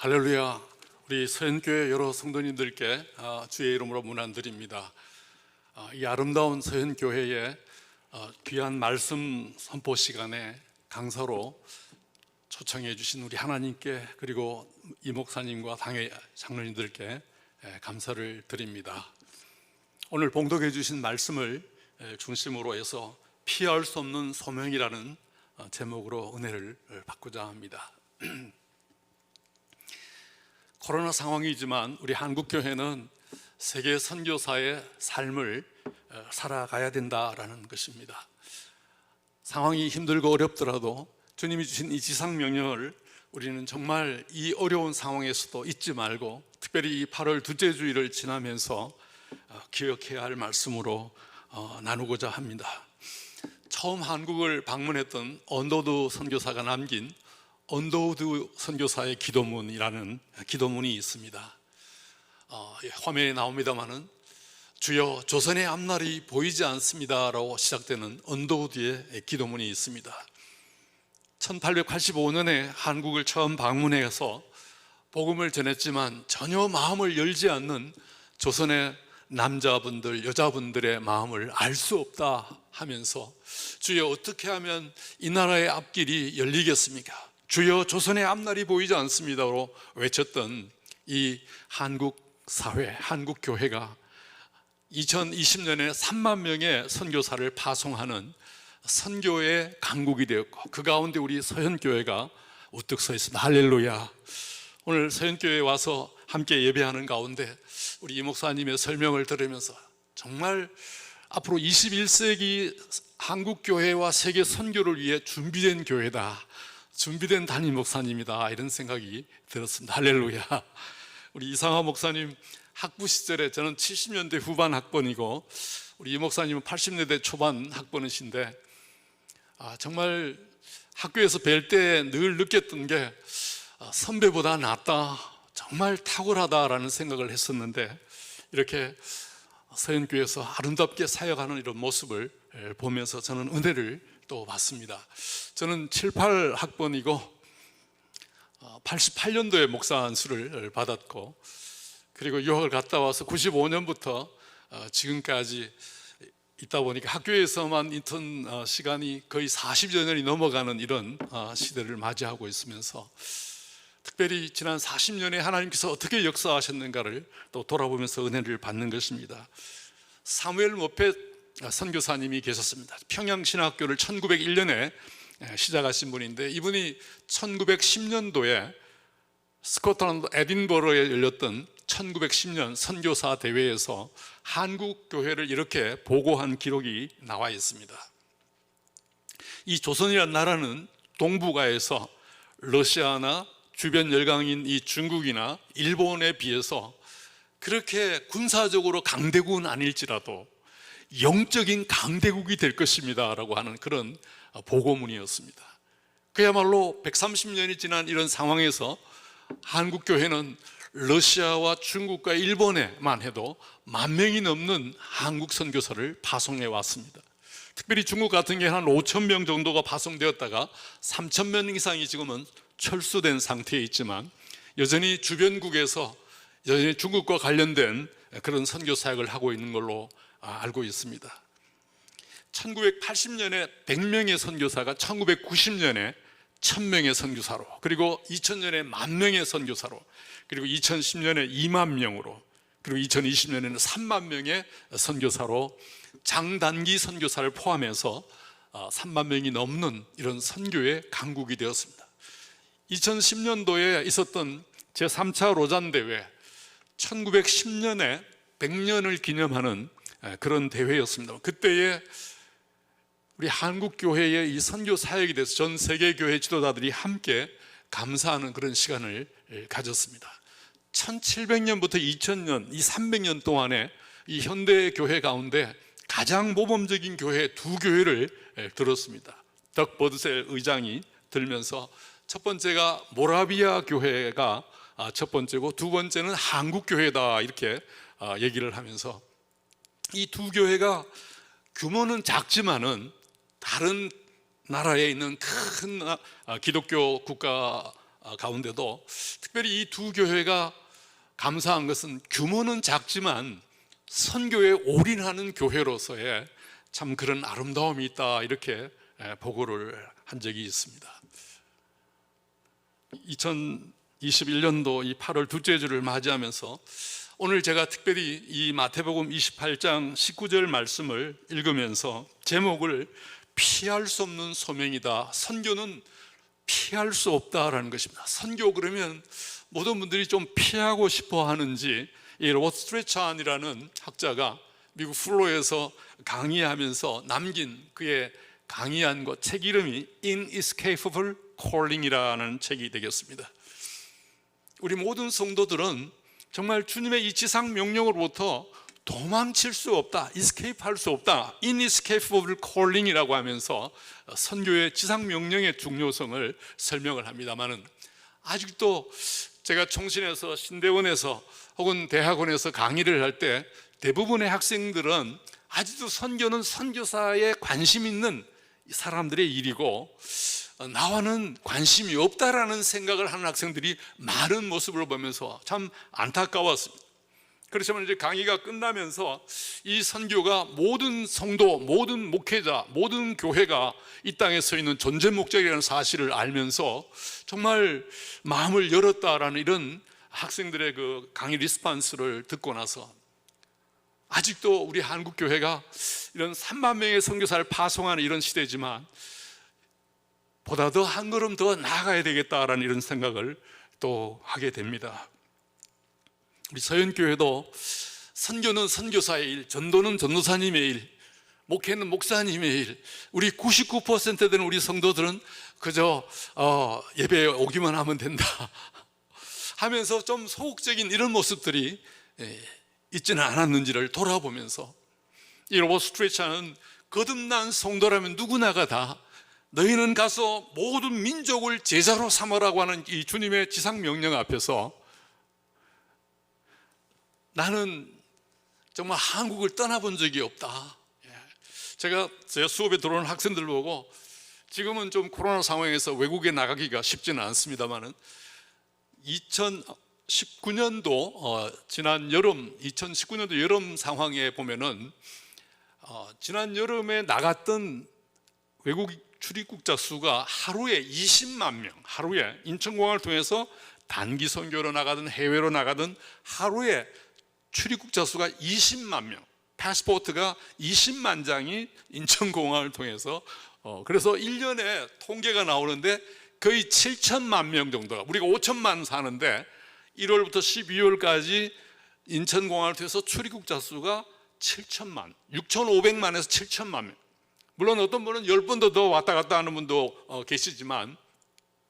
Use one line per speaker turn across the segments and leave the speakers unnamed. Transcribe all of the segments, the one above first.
할렐루야. 우리 서현교회 여러 성도님들께 주의 이름으로 문안드립니다. 이 아름다운 서현교회에 귀한 말씀 선포 시간에 강사로 초청해 주신 우리 하나님께, 그리고 이 목사님과 당회 장로님들께 감사를 드립니다. 오늘 봉독해 주신 말씀을 중심으로 해서 피할 수 없는 소명이라는 제목으로 은혜를 받고자 합니다. 코로나 상황이지만 우리 한국교회는 세계 선교사의 삶을 살아가야 된다라는 것입니다. 상황이 힘들고 어렵더라도 주님이 주신 이 지상명령을 우리는 정말 이 어려운 상황에서도 잊지 말고, 특별히 이 8월 둘째 주일을 지나면서 기억해야 할 말씀으로 나누고자 합니다. 처음 한국을 방문했던 언더우드 선교사가 남긴 언더우드 선교사의 기도문이라는 기도문이 있습니다. 화면에 나옵니다마는 주여 조선의 앞날이 보이지 않습니다 라고 시작되는 언더우드의 기도문이 있습니다. 1885년에 한국을 처음 방문해서 복음을 전했지만 전혀 마음을 열지 않는 조선의 남자분들, 여자분들의 마음을 알 수 없다 하면서 주여 어떻게 하면 이 나라의 앞길이 열리겠습니까? 주여 조선의 앞날이 보이지 않습니다로 외쳤던 이 한국 사회, 한국 교회가 2020년에 3만 명의 선교사를 파송하는 선교의 강국이 되었고, 그 가운데 우리 서현교회가 우뚝 서 있습니다. 할렐루야. 오늘 서현교회에 와서 함께 예배하는 가운데 우리 이 목사님의 설명을 들으면서 정말 앞으로 21세기 한국교회와 세계 선교를 위해 준비된 교회다, 준비된 담임 목사님이다, 이런 생각이 들었습니다. 할렐루야. 우리 이상하 목사님 학부 시절에 저는 70년대 후반 학번이고 우리 이 목사님은 80년대 초반 학번이신데 정말 학교에서 뵐 때 늘 느꼈던 게 선배보다 낫다, 정말 탁월하다라는 생각을 했었는데, 이렇게 서현교회에서 아름답게 사역하는 이런 모습을 보면서 저는 은혜를 또 받습니다. 저는 78 학번이고 88년도에 목사 안수를 받았고, 그리고 유학을 갔다 와서 95년부터 지금까지 있다 보니까 학교에서만 있던 시간이 거의 40여 년이 넘어가는 이런 시대를 맞이하고 있으면서, 특별히 지난 40년에 하나님께서 어떻게 역사하셨는가를 또 돌아보면서 은혜를 받는 것입니다. 사무엘 모펫 선교사님이 계셨습니다. 평양신학교를 1901년에 시작하신 분인데, 이분이 1910년도에 스코틀랜드 에딘버러에 열렸던 1910년 선교사 대회에서 한국 교회를 이렇게 보고한 기록이 나와 있습니다. 이 조선이라는 나라는 동북아에서 러시아나 주변 열강인 이 중국이나 일본에 비해서 그렇게 군사적으로 강대국은 아닐지라도 영적인 강대국이 될 것입니다 라고 하는 그런 보고문이었습니다. 그야말로 130년이 지난 이런 상황에서 한국교회는 러시아와 중국과 일본에만 해도 10,000명이 넘는 한국 선교사를 파송해 왔습니다. 특별히 중국 같은 경우는 한 5,000명 정도가 파송되었다가 3,000명 이상이 지금은 철수된 상태에 있지만, 여전히 주변국에서 여전히 중국과 관련된 그런 선교 사역을 하고 있는 걸로 알고 있습니다. 1980년에 100명의 선교사가 1990년에 1000명의 선교사로, 그리고 2000년에 10,000명의 선교사로, 그리고 2010년에 2만 명으로, 그리고 2020년에는 3만 명의 선교사로 장단기 선교사를 포함해서 3만 명이 넘는 이런 선교의 강국이 되었습니다. 2010년도에 있었던 제3차 로잔 대회, 1910년에 100년을 기념하는 그런 대회였습니다. 그때에 우리 한국교회의 이 선교 사역에 대해서 전 세계 교회 지도자들이 함께 감사하는 그런 시간을 가졌습니다. 1700년부터 2000년, 이 300년 동안에 이 현대 교회 가운데 가장 모범적인 교회 두 교회를 들었습니다. 덕 버드셀 의장이 들면서 첫 번째가 모라비아 교회가 첫 번째고, 두 번째는 한국 교회다, 이렇게 얘기를 하면서 이 두 교회가 규모는 작지만은 다른 나라에 있는 큰 기독교 국가 가운데도 특별히 이 두 교회가 감사한 것은 규모는 작지만 선교에 올인하는 교회로서의 참 그런 아름다움이 있다, 이렇게 보고를 한 적이 있습니다. 2021년도 이 8월 둘째 주를 맞이하면서 오늘 제가 특별히 이 마태복음 28장 19절 말씀을 읽으면서 제목을 피할 수 없는 소명이다, 선교는 피할 수 없다라는 것입니다. 선교 그러면 모든 분들이 좀 피하고 싶어 하는지, 이 로버트 스트레찬이라는 학자가 미국 플로에서 강의하면서 남긴 그의 강의한 책 이름이 Inescapable Calling이라는 책이 되겠습니다. 우리 모든 성도들은 정말 주님의 이 지상 명령으로부터 도망칠 수 없다, escape 할 수 없다, Inescapable Calling이라고 하면서 선교의 지상 명령의 중요성을 설명을 합니다만은, 아직도 제가 총신에서 신대원에서 혹은 대학원에서 강의를 할 때 대부분의 학생들은 아직도 선교는 선교사에 관심 있는 사람들의 일이고 나와는 관심이 없다라는 생각을 하는 학생들이 많은 모습을 보면서 참 안타까웠습니다. 그렇지만 이제 강의가 끝나면서 이 선교가 모든 성도, 모든 목회자, 모든 교회가 이 땅에 서 있는 존재 목적이라는 사실을 알면서 정말 마음을 열었다라는 이런 학생들의 그 강의 리스판스를 듣고 나서 아직도 우리 한국 교회가 이런 3만 명의 선교사를 파송하는 이런 시대지만 보다 더 한 걸음 더 나아가야 되겠다라는 이런 생각을 또 하게 됩니다. 우리 서연교회도 선교는 선교사의 일, 전도는 전도사님의 일, 목회는 목사님의 일, 우리 99% 되는 우리 성도들은 그저 예배에 오기만 하면 된다 하면서 좀 소극적인 이런 모습들이 있지는 않았는지를 돌아보면서 이 로버트 스트레찬은 거듭난 성도라면 누구나가 다 너희는 가서 모든 민족을 제자로 삼으라고 하는 이 주님의 지상 명령 앞에서 나는 정말 한국을 떠나본 적이 없다. 제가 제 수업에 들어오는 학생들 보고 지금은 좀 코로나 상황에서 외국에 나가기가 쉽지는 않습니다만은 2019년도 지난 여름, 2019년도 여름 상황에 보면은 지난 여름에 나갔던 외국 출입국자 수가 하루에 20만 명, 하루에 인천공항을 통해서 단기 선교로 나가든 해외로 나가든 하루에 출입국자 수가 20만 명, 패스포트가 20만 장이 인천공항을 통해서 그래서 1년에 통계가 나오는데 거의 7천만 명 정도가, 우리가 5천만 사는데 1월부터 12월까지 인천공항을 통해서 출입국자 수가 7천만, 6,500만에서 7천만 명. 물론 어떤 분은 10번도 더 왔다 갔다 하는 분도 계시지만,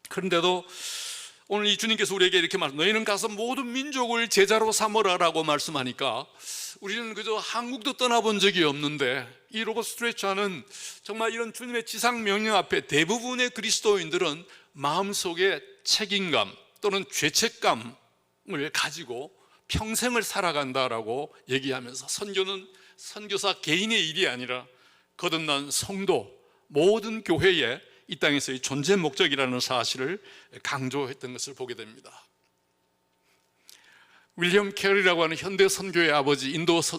그런데도 오늘 이 주님께서 우리에게 이렇게 너희는 가서 모든 민족을 제자로 삼으라라고 말씀하니까 우리는 그저 한국도 떠나본 적이 없는데, 이 로버트 스트레찬은 정말 이런 주님의 지상 명령 앞에 대부분의 그리스도인들은 마음속에 책임감 또는 죄책감을 가지고 평생을 살아간다라고 얘기하면서 선교는 선교사 개인의 일이 아니라 거듭난 성도, 모든 교회의 이 땅에서의 존재 목적이라는 사실을 강조했던 것을 보게 됩니다. 윌리엄 캐리라고 하는 현대 선교의 아버지,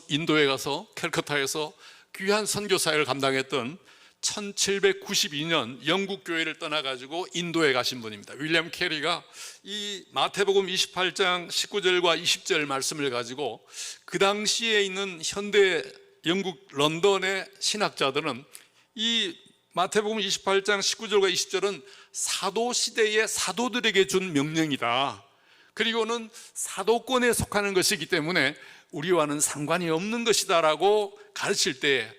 인도에 가서 캘커타에서 귀한 선교 사역을 감당했던 1792년 영국 교회를 떠나가지고 인도에 가신 분입니다. 윌리엄 캐리가 이 마태복음 28장 19절과 20절 말씀을 가지고 그 당시에 있는 현대 영국 런던의 신학자들은 이 마태복음 28장 19절과 20절은 사도시대의 사도들에게 준 명령이다. 그리고는 사도권에 속하는 것이기 때문에 우리와는 상관이 없는 것이다 라고 가르칠 때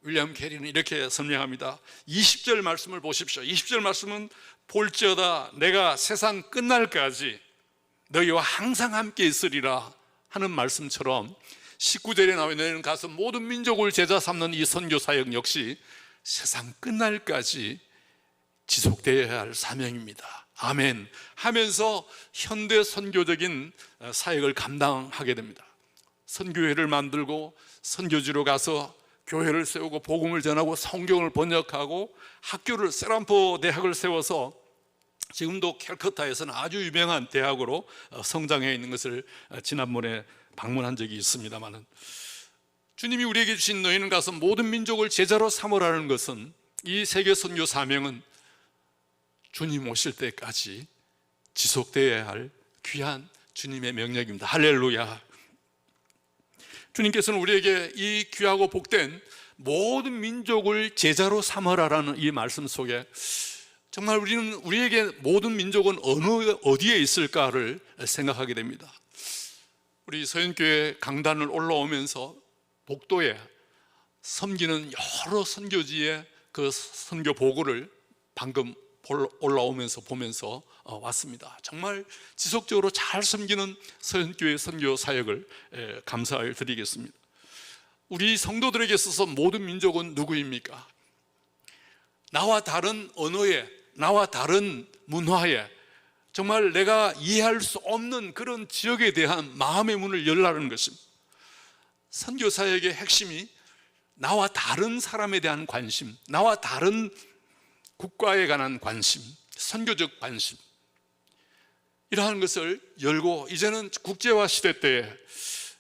윌리엄 캐리는 이렇게 설명합니다. 20절 말씀을 보십시오. 20절 말씀은 볼지어다 내가 세상 끝날까지 너희와 항상 함께 있으리라 하는 말씀처럼 19절에 나와 너희는 가서 모든 민족을 제자 삼는 이 선교 사역 역시 세상 끝날까지 지속되어야 할 사명입니다. 아멘 하면서 현대 선교적인 사역을 감당하게 됩니다. 선교회를 만들고 선교지로 가서 교회를 세우고 복음을 전하고 성경을 번역하고 학교를 세란포 대학을 세워서 지금도 캘커타에서는 아주 유명한 대학으로 성장해 있는 것을 지난번에 방문한 적이 있습니다만, 주님이 우리에게 주신 너희는 가서 모든 민족을 제자로 삼으라는 것은, 이 세계 선교 사명은 주님 오실 때까지 지속되어야 할 귀한 주님의 명령입니다. 할렐루야. 주님께서는 우리에게 이 귀하고 복된 모든 민족을 제자로 삼으라라는 이 말씀 속에 정말 우리에게 모든 민족은 어디에 있을까를 생각하게 됩니다. 우리 서현교회 강단을 올라오면서 복도에 섬기는 여러 선교지의 그 선교 보고를 방금 올라오면서 보면서 왔습니다. 정말 지속적으로 잘 섬기는 서현교회 선교 사역을 감사를 드리겠습니다. 우리 성도들에게 있어서 모든 민족은 누구입니까? 나와 다른 언어에, 나와 다른 문화에, 정말 내가 이해할 수 없는 그런 지역에 대한 마음의 문을 열라는 것입니다. 선교 사역의 핵심이 나와 다른 사람에 대한 관심, 나와 다른 국가에 관한 관심, 선교적 관심, 이러한 것을 열고, 이제는 국제화 시대 때에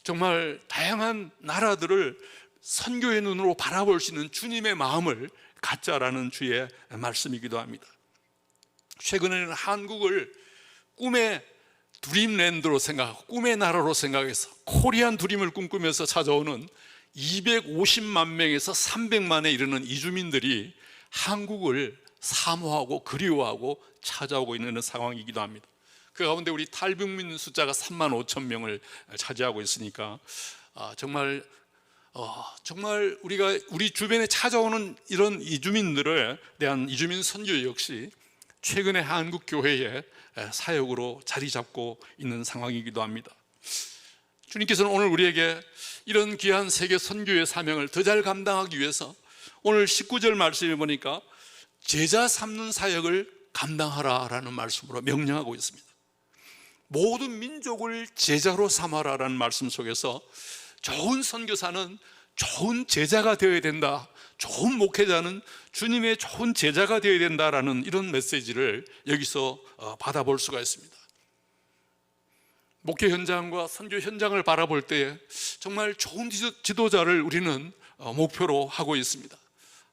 정말 다양한 나라들을 선교의 눈으로 바라볼 수 있는 주님의 마음을 갖자라는 주의 말씀이기도 합니다. 최근에는 한국을 꿈의 드림랜드로 생각하고 꿈의 나라로 생각해서 코리안 드림을 꿈꾸면서 찾아오는 250만 명에서 300만에 이르는 이주민들이 한국을 사모하고 그리워하고 찾아오고 있는 상황이기도 합니다. 그 가운데 우리 탈북민 숫자가 3만 5천 명을 차지하고 있으니까 정말 우리 주변에 찾아오는 이런 이주민들에 대한 이주민 선교 역시 최근에 한국 교회의 사역으로 자리 잡고 있는 상황이기도 합니다. 주님께서는 오늘 우리에게 이런 귀한 세계 선교의 사명을 더 잘 감당하기 위해서 오늘 19절 말씀에 보니까 제자 삼는 사역을 감당하라라는 말씀으로 명령하고 있습니다. 모든 민족을 제자로 삼아라라는 말씀 속에서 좋은 선교사는 좋은 제자가 되어야 된다, 좋은 목회자는 주님의 좋은 제자가 되어야 된다라는 이런 메시지를 여기서 받아볼 수가 있습니다. 목회 현장과 선교 현장을 바라볼 때 정말 좋은 지도자를 우리는 목표로 하고 있습니다.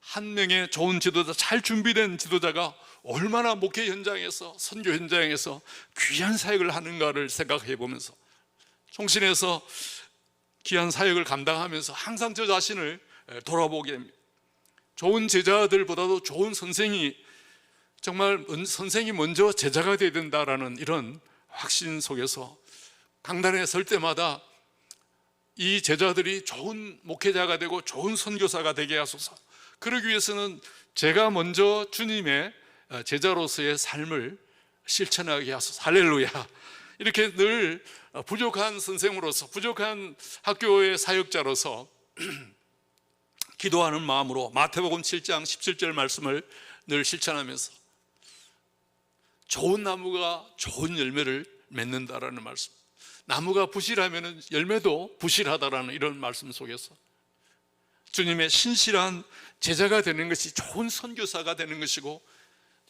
한 명의 좋은 지도자, 잘 준비된 지도자가 얼마나 목회 현장에서, 선교 현장에서 귀한 사역을 하는가를 생각해 보면서 총신에서 귀한 사역을 감당하면서 항상 저 자신을 돌아보게 됩니다. 좋은 제자들보다도 좋은 선생이, 정말 선생이 먼저 제자가 되어야 된다라는 이런 확신 속에서 강단에 설 때마다 이 제자들이 좋은 목회자가 되고 좋은 선교사가 되게 하소서. 그러기 위해서는 제가 먼저 주님의 제자로서의 삶을 실천하게 하소서. 할렐루야. 이렇게 늘 부족한 선생으로서, 부족한 학교의 사역자로서 기도하는 마음으로 마태복음 7장 17절 말씀을 늘 실천하면서 좋은 나무가 좋은 열매를 맺는다라는 말씀, 나무가 부실하면 열매도 부실하다라는 이런 말씀 속에서 주님의 신실한 제자가 되는 것이 좋은 선교사가 되는 것이고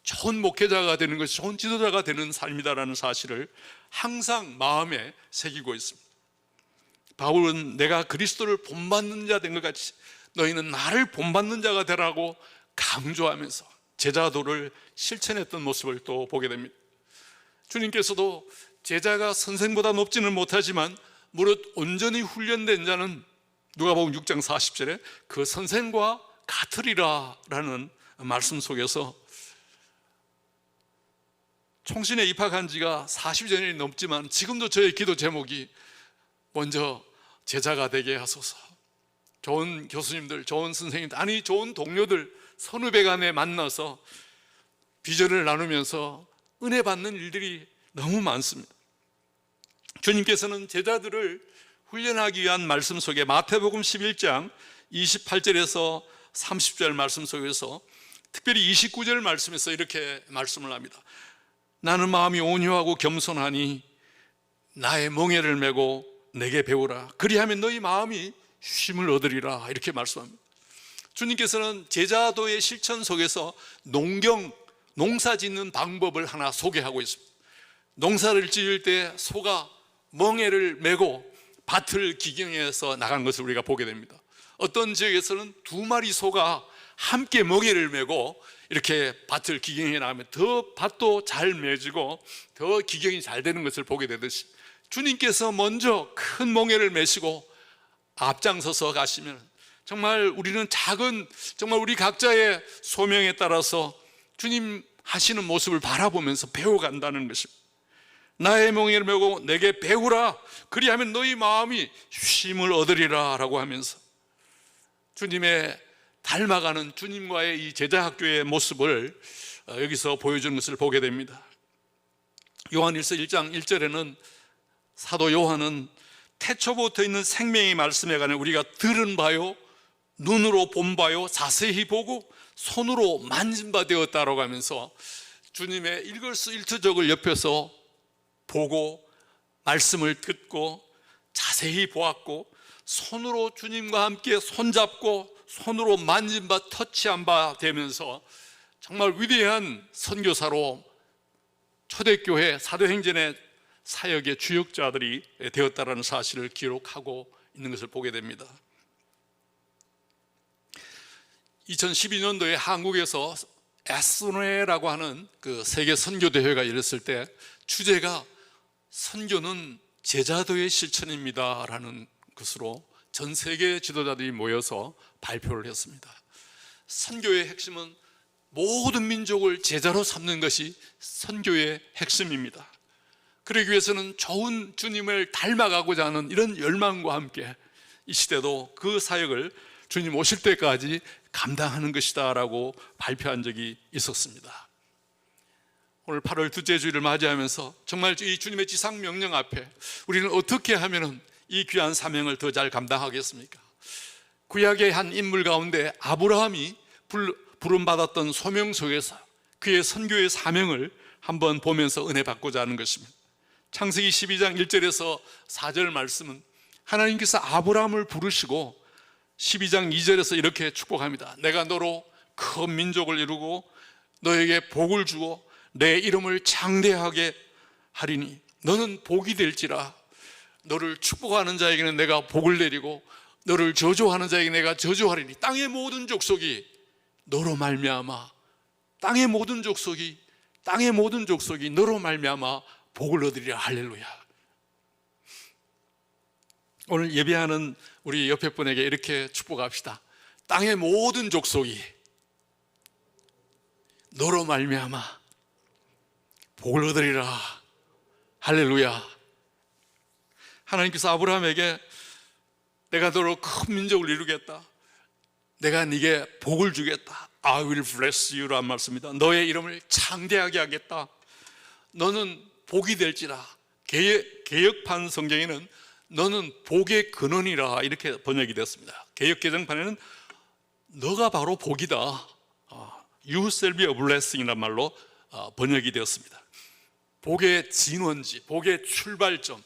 좋은 목회자가 되는 것이 좋은 지도자가 되는 삶이다라는 사실을 항상 마음에 새기고 있습니다. 바울은 내가 그리스도를 본받는 자 된 것 같이 너희는 나를 본받는 자가 되라고 강조하면서 제자도를 실천했던 모습을 또 보게 됩니다. 주님께서도 제자가 선생보다 높지는 못하지만 무릇 온전히 훈련된 자는 누가복음 6장 40절에 그 선생과 같으리라 라는 말씀 속에서 총신에 입학한 지가 40년이 넘지만 지금도 저의 기도 제목이 먼저 제자가 되게 하소서. 좋은 교수님들, 좋은 선생님들, 아니 좋은 동료들 선후배 간에 만나서 비전을 나누면서 은혜 받는 일들이 너무 많습니다. 주님께서는 제자들을 훈련하기 위한 말씀 속에 마태복음 11장 28절에서 30절 말씀 속에서 특별히 29절 말씀에서 이렇게 말씀을 합니다. 나는 마음이 온유하고 겸손하니 나의 멍에를 메고 내게 배우라. 그리하면 너희 마음이 쉼을 얻으리라. 이렇게 말씀합니다. 주님께서는 제자도의 실천 속에서 농경, 농사 짓는 방법을 하나 소개하고 있습니다. 농사를 지을 때 소가 멍에를 메고 밭을 기경해서 나간 것을 우리가 보게 됩니다. 어떤 지역에서는 2마리 소가 함께 멍에를 메고 이렇게 밭을 기경해 나가면 더 밭도 잘 맺고 더 기경이 잘 되는 것을 보게 되듯이, 주님께서 먼저 큰 멍에를 메시고 앞장서서 가시면 정말 우리는 정말 우리 각자의 소명에 따라서 주님 하시는 모습을 바라보면서 배워간다는 것입니다. 나의 멍에를 메고 내게 배우라, 그리하면 너희 마음이 쉼을 얻으리라 라고 하면서 주님의 닮아가는 주님과의 이 제자학교의 모습을 여기서 보여주는 것을 보게 됩니다. 요한일서 1장 1절에는 사도 요한은 태초부터 있는 생명의 말씀에 관해 우리가 들은 바요, 눈으로 본 바요, 자세히 보고 손으로 만진 바 되었다라고 하면서 주님의 일거수일투족을 옆에서 보고 말씀을 듣고 자세히 보았고 손으로 주님과 함께 손잡고 손으로 만진 바, 터치한 바 되면서 정말 위대한 선교사로 초대교회 사도행전의 사역의 주역자들이 되었다라는 사실을 기록하고 있는 것을 보게 됩니다. 2012년도에 한국에서 에스노에라고 하는 그 세계 선교대회가 열렸을 때 주제가 선교는 제자도의 실천입니다 라는 것으로 전 세계 지도자들이 모여서 발표를 했습니다. 선교의 핵심은 모든 민족을 제자로 삼는 것이 선교의 핵심입니다. 그러기 위해서는 좋은 주님을 닮아가고자 하는 이런 열망과 함께 이 시대도 그 사역을 주님 오실 때까지 감당하는 것이다 라고 발표한 적이 있었습니다. 오늘 8월 둘째 주일을 맞이하면서 정말 이 주님의 지상 명령 앞에 우리는 어떻게 하면 이 귀한 사명을 더 잘 감당하겠습니까? 구약의 한 인물 가운데 아브라함이 부름받았던 소명 속에서 그의 선교의 사명을 한번 보면서 은혜 받고자 하는 것입니다. 창세기 12장 1절에서 4절 말씀은 하나님께서 아브라함을 부르시고 12장 2절에서 이렇게 축복합니다. 내가 너로 큰 민족을 이루고 너에게 복을 주고 내 이름을 장대하게 하리니 너는 복이 될지라. 너를 축복하는 자에게는 내가 복을 내리고 너를 저주하는 자에게 내가 저주하리니 땅의 모든 족속이 너로 말미암아 땅의 모든 족속이 너로 말미암아 복을 얻으리라. 할렐루야. 오늘 예배하는 우리 옆에 분에게 이렇게 축복합시다. 땅의 모든 족속이 너로 말미암아 복을 얻으리라. 할렐루야. 하나님께서 아브라함에게 내가 너로 큰 민족을 이루겠다, 내가 네게 복을 주겠다, I will bless you 라는 말씀입니다. 너의 이름을 창대하게 하겠다, 너는 복이 될지라. 개역판 성경에는 너는 복의 근원이라 이렇게 번역이 됐습니다. 개역 개정판에는 너가 바로 복이다, You shall be a blessing 이란 말로 번역이 되었습니다. 복의 진원지, 복의 출발점,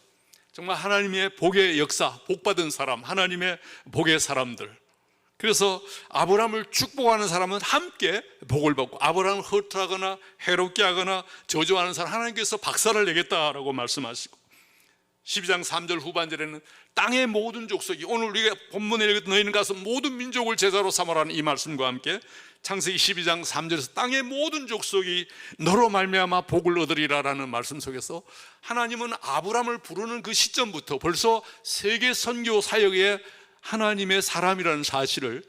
정말 하나님의 복의 역사, 복받은 사람, 하나님의 복의 사람들. 그래서 아브라함을 축복하는 사람은 함께 복을 받고, 아브라함을 허투하거나 해롭게 하거나 저주하는 사람 하나님께서 박살을 내겠다라고 말씀하시고, 12장 3절 후반절에는 땅의 모든 족속이, 오늘 우리가 본문에 읽었던 너희는 가서 모든 민족을 제자로 삼으라는 이 말씀과 함께 창세기 12장 3절에서 땅의 모든 족속이 너로 말미암아 복을 얻으리라라는 말씀 속에서 하나님은 아브라함을 부르는 그 시점부터 벌써 세계 선교 사역에 하나님의 사람이라는 사실을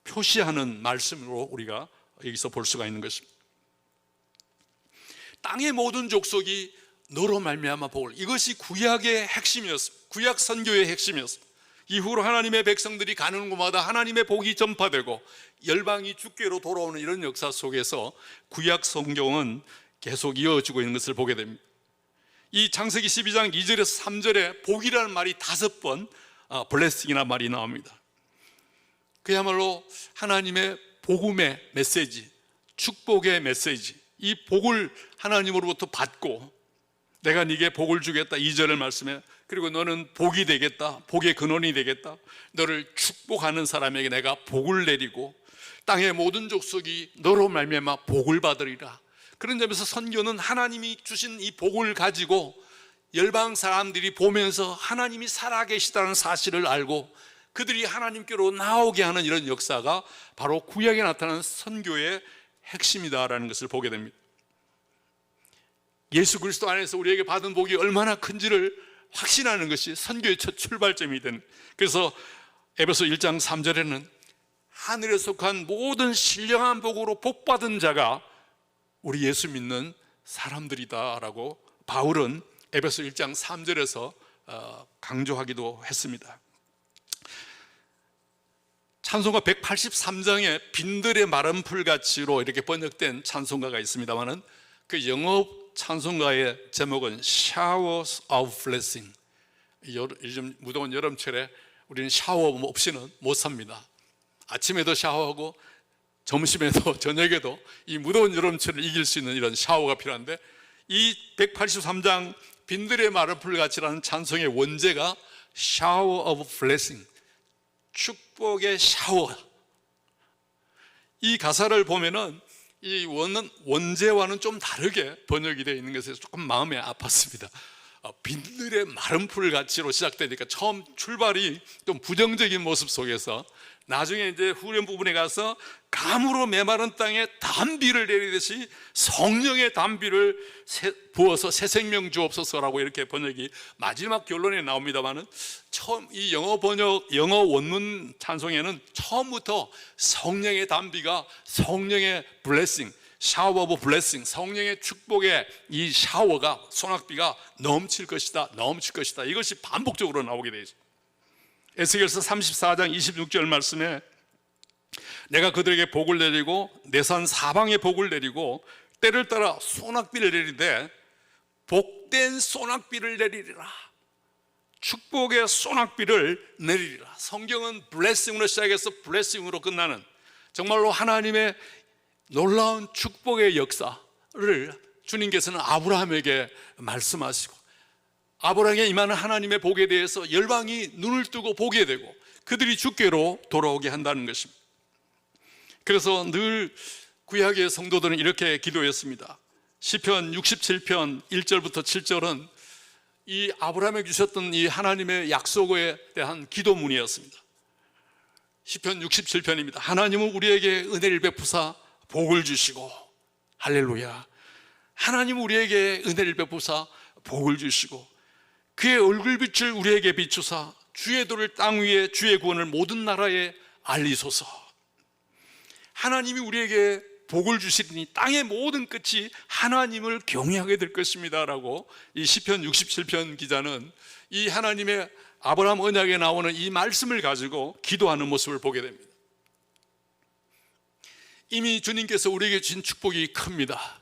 표시하는 말씀으로 우리가 여기서 볼 수가 있는 것입니다. 땅의 모든 족속이 너로 말미암아 복을, 이것이 구약의 핵심이었습니다. 구약 선교의 핵심이었습니다. 이후로 하나님의 백성들이 가는 곳마다 하나님의 복이 전파되고 열방이 주께로 돌아오는 이런 역사 속에서 구약 성경은 계속 이어지고 있는 것을 보게 됩니다. 이 창세기 12장 2절에서 3절에 복이라는 말이 5번 블레싱이라는 말이 나옵니다. 그야말로 하나님의 복음의 메시지, 축복의 메시지, 이 복을 하나님으로부터 받고 내가 네게 복을 주겠다 2절의 말씀에, 그리고 너는 복이 되겠다, 복의 근원이 되겠다, 너를 축복하는 사람에게 내가 복을 내리고 땅의 모든 족속이 너로 말미암아 복을 받으리라. 그런 점에서 선교는 하나님이 주신 이 복을 가지고 열방 사람들이 보면서 하나님이 살아계시다는 사실을 알고 그들이 하나님께로 나오게 하는 이런 역사가 바로 구약에 나타나는 선교의 핵심이다라는 것을 보게 됩니다. 예수 그리스도 안에서 우리에게 받은 복이 얼마나 큰지를 확신하는 것이 선교의 첫 출발점이 된. 그래서 에베소 1장 3절에는 하늘에 속한 모든 신령한 복으로 복받은 자가 우리 예수 믿는 사람들이다라고 바울은 에베소 1장 3절에서 강조하기도 했습니다. 찬송가 183장에 빈들의 마른 풀같이로 이렇게 번역된 찬송가가 있습니다만은 그 영어 찬송가의 제목은 Showers of Blessing. 요즘 무더운 여름철에 우리는 샤워 없이는 못 삽니다. 아침에도 샤워하고 점심에도 저녁에도 이 무더운 여름철을 이길 수 있는 이런 샤워가 필요한데, 이 183장 빈들의 마른 풀같이라는 찬송의 원제가 Shower of Blessing, 축복의 샤워. 이 가사를 보면은 이 원제와는 좀 다르게 번역이 되어 있는 것에 조금 마음이 아팠습니다. 빈들의 마른 풀같이로 시작되니까 처음 출발이 좀 부정적인 모습 속에서 나중에 이제 후렴 부분에 가서 감으로 메마른 땅에 단비를 내리듯이 성령의 단비를 부어서 새 생명 주옵소서라고 이렇게 번역이 마지막 결론에 나옵니다만은, 처음 이 영어 원문 찬송에는 처음부터 성령의 단비가 성령의 블레싱, 샤워 오브 블레싱, 성령의 축복의 이 샤워가, 소낙비가 넘칠 것이다, 이것이 반복적으로 나오게 되어 있습니다. 에스겔서 34장 26절 말씀에 내가 그들에게 복을 내리고 내산 사방에 복을 내리고 때를 따라 소낙비를 내리되 복된 소낙비를 내리리라. 축복의 소낙비를 내리리라. 성경은 블레싱으로 시작해서 블레싱으로 끝나는 정말로 하나님의 놀라운 축복의 역사를 주님께서는 아브라함에게 말씀하시고, 아브라함에게 임하는 하나님의 복에 대해서 열방이 눈을 뜨고 보게 되고 그들이 주께로 돌아오게 한다는 것입니다. 그래서 늘 구약의 성도들은 이렇게 기도했습니다. 시편 67편 1절부터 7절은 이 아브라함에게 주셨던 이 하나님의 약속에 대한 기도문이었습니다. 시편 67편입니다. 하나님은 우리에게 은혜를 베푸사 복을 주시고, 할렐루야. 하나님은 우리에게 은혜를 베푸사 복을 주시고 그의 얼굴빛을 우리에게 비추사 주의 도를 땅 위에 주의 구원을 모든 나라에 알리소서. 하나님이 우리에게 복을 주시리니 땅의 모든 끝이 하나님을 경외하게 될 것입니다 라고 이 시편 67편 기자는 이 하나님의 아브라함 언약에 나오는 이 말씀을 가지고 기도하는 모습을 보게 됩니다. 이미 주님께서 우리에게 주신 축복이 큽니다.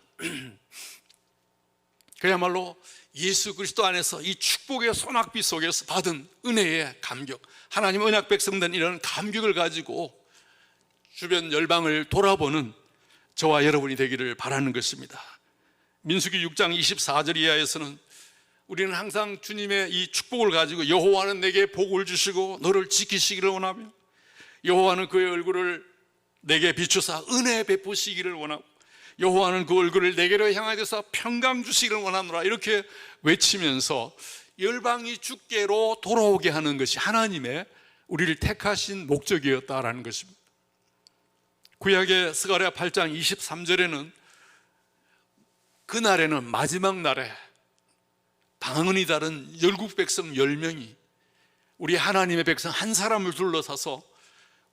그야말로 예수 그리스도 안에서 이 축복의 소낙비 속에서 받은 은혜의 감격, 하나님 언약 백성된 이런 감격을 가지고 주변 열방을 돌아보는 저와 여러분이 되기를 바라는 것입니다. 민수기 6장 24절 이하에서는 우리는 항상 주님의 이 축복을 가지고 여호와는 내게 복을 주시고 너를 지키시기를 원하며 여호와는 그의 얼굴을 내게 비추사 은혜 베푸시기를 원하고 여호와는 그 얼굴을 내게로 향하여서 평강 주시기를 원하노라, 이렇게 외치면서 열방이 주께로 돌아오게 하는 것이 하나님의 우리를 택하신 목적이었다라는 것입니다. 구약의 스가랴 8장 23절에는 그날에는, 마지막 날에 방언이 다른 열국 백성 10명이 우리 하나님의 백성 한 사람을 둘러서서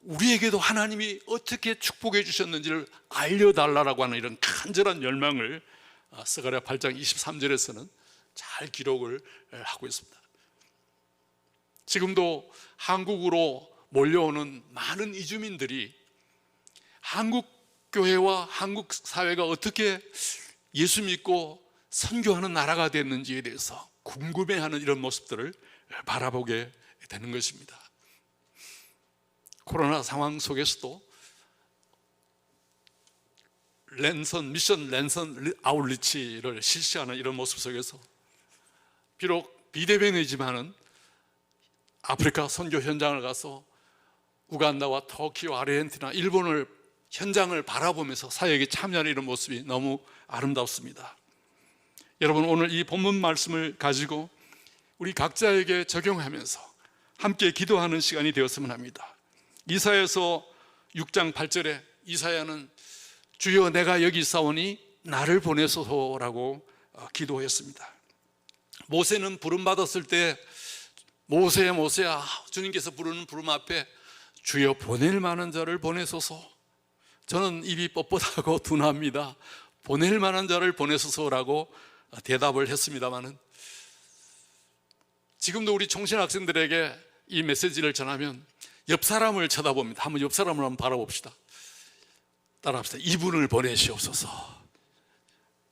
우리에게도 하나님이 어떻게 축복해 주셨는지를 알려달라고 하는 이런 간절한 열망을 스가랴 8장 23절에서는 잘 기록을 하고 있습니다. 지금도 한국으로 몰려오는 많은 이주민들이 한국 교회와 한국 사회가 어떻게 예수 믿고 선교하는 나라가 됐는지에 대해서 궁금해하는 이런 모습들을 바라보게 되는 것입니다. 코로나 상황 속에서도 미션 랜선 아웃리치를 실시하는 이런 모습 속에서 비록 비대면이지만은 아프리카 선교 현장을 가서 우간다와 터키와 아르헨티나, 일본을 현장을 바라보면서 사역에 참여하는 이런 모습이 너무 아름답습니다. 여러분, 오늘 이 본문 말씀을 가지고 우리 각자에게 적용하면서 함께 기도하는 시간이 되었으면 합니다. 이사야서 6장 8절에 이사야는 주여 내가 여기 있사오니 나를 보내소서라고 기도했습니다. 모세는 부름받았을 때 모세야 모세야 주님께서 부르는 부름 앞에 주여 보낼 만한 자를 보내소서, 저는 입이 뻣뻣하고 둔합니다, 보낼 만한 자를 보내소서라고 대답을 했습니다마는, 지금도 우리 청신 학생들에게 이 메시지를 전하면 옆 사람을 쳐다봅니다. 한번 옆 사람을 한번 바라봅시다. 따라합시다. 이분을 보내시옵소서.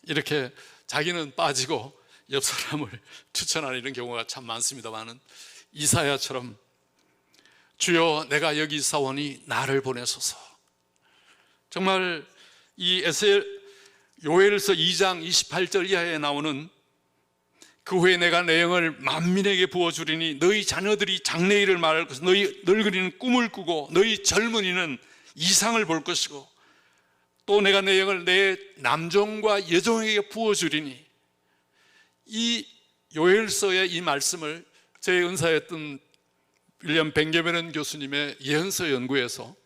이렇게 자기는 빠지고 옆 사람을 추천하는 이런 경우가 참 많습니다만은, 이사야처럼 주여 내가 여기 있사오니 나를 보내소서. 정말 이 요엘서 2장 28절 이하에 나오는 그 후에 내가 내 영을 만민에게 부어주리니 너희 자녀들이 장래일을 말할 것이고 너희 늙은이는 꿈을 꾸고 너희 젊은이는 이상을 볼 것이고 또 내가 내 영을 내 남종과 여종에게 부어주리니, 이 요엘서의 이 말씀을 제 은사였던 윌리엄 벤게베른 교수님의 예언서 연구에서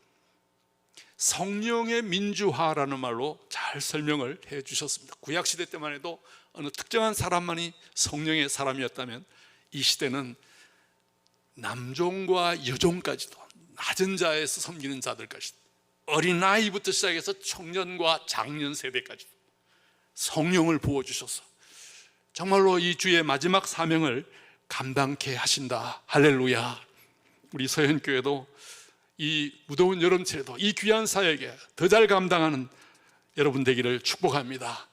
성령의 민주화라는 말로 잘 설명을 해 주셨습니다. 구약시대 때만 해도 어느 특정한 사람만이 성령의 사람이었다면, 이 시대는 남종과 여종까지도, 낮은 자에서 섬기는 자들까지도, 어린아이부터 시작해서 청년과 장년 세대까지도 성령을 부어주셔서 정말로 이 주의 마지막 사명을 감당케 하신다. 할렐루야. 우리 서현교회도 이 무더운 여름철에도 이 귀한 사역에 더 잘 감당하는 여러분 되기를 축복합니다.